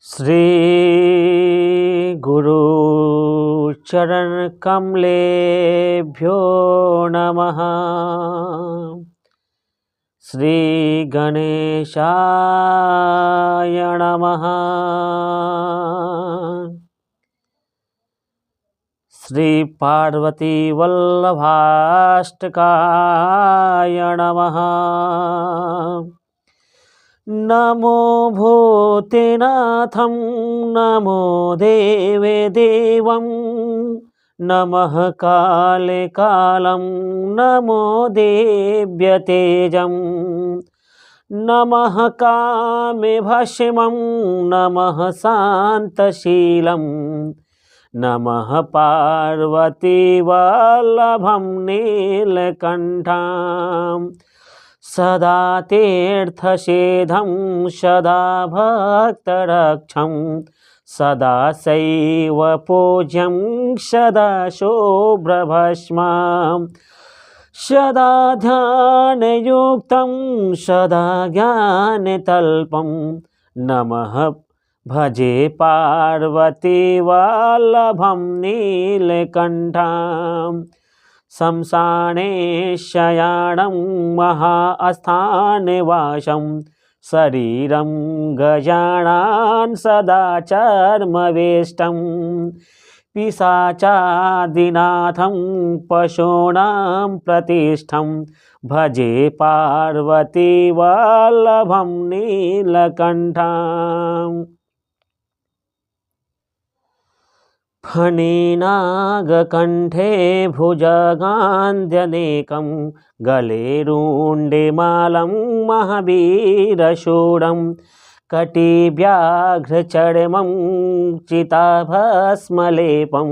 श्री गुरु चरण कमलेभ्यो नमः। श्री गणेशाय नमः। श्री पार्वती वल्लभाष्टकाय नमः। नमो भूतिनाथं नमो देवे देवं नमः काले कालं नमो देव्य तेजं नमः कामे भस्मं नमः शान्तशीलं नमः पार्वती वल्लभं नीलकण्ठं सदा तीर्थसेधं सदा भक्तरक्षं सदा शैव पूज्यं सदा शुभ्रभस्मं सदा ध्यानयुक्तं सदा ज्ञानतल्पं नमः भजे पार्वती वल्लभं नीलकण्ठं शमशाने शयानं महास्थानवासं शरीरं गजाननं सदा चर्मवेष्टं पिशाचादिनाथं पशूनां प्रतिष्ठं भजे पार्वती वल्लभं नीलकण्ठम्। फणिनागकण्ठे भुजगान्ध्यनेकं गले रुण्डमालं महावीरशूरं कटिव्याघ्रचर्मं चिताभस्मलेपं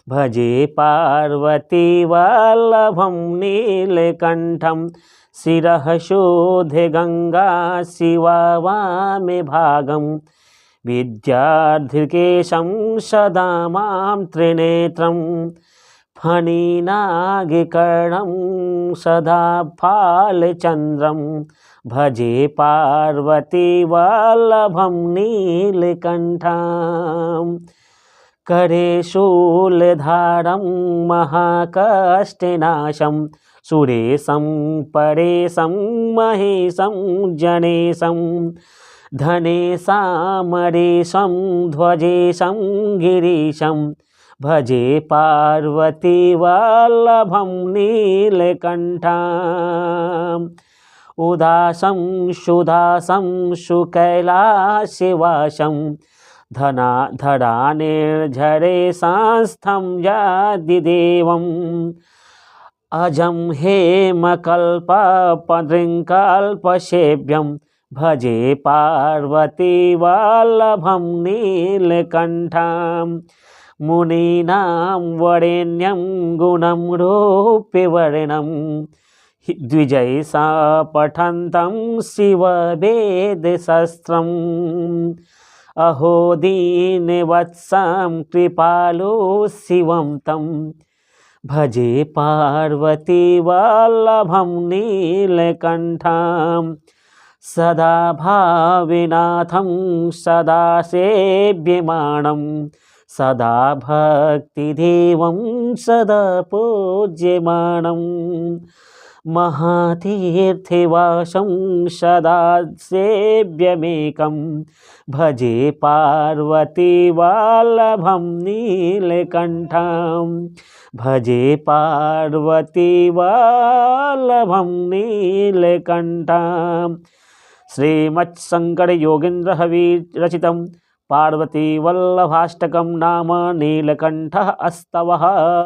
भजे पार्वती वल्लभं नीलकण्ठं शिरः शोधे गंगा शिवा वामे भागं विद्यार्थिकेशं सदा मां त्रिनेत्रं फणिनागकर्णं सदा फालचन्द्रं भजे पार्वती वल्लभं नीलकण्ठं करे शूलधारं महाकष्टनाशं सुरेशं परेशं महेशं जनेशं धनेशामरेशं ध्वजेशं गिरीशं भजे पार्वती वल्लभं नीलकण्ठम् उदासं सुदासं सुकैलासवासं धरानिर्झरे संस्थं यादिदेवम् अजं हेमकल्पद्रुङ्कल्पसेव्यं भजे पार्वती वल्लभं नीलकण्ठं मुनीनां वरेण्यं गुणं रूपवर्णं द्विजैसा पठन्तं शिववेदशास्त्रम् अहो दीनवत्सं कृपालु शिवं तं भजे पार्वती वल्लभं नीलकण्ठं सदा भाविनाथं सदा सेव्यमानं सदा भक्तिदेवं सदा पूज्यमानं महातीर्थवासं सदा सेव्यमेकं भजे पार्वती वल्लभं नीलकण्ठं भजे पार्वती वल्लभं नीलकण्ठं। श्रीमत्शंकर योगीन्द्र हविरचितं पार्वती वल्लभाष्टकं नाम नीलकण्ठः अस्तवः।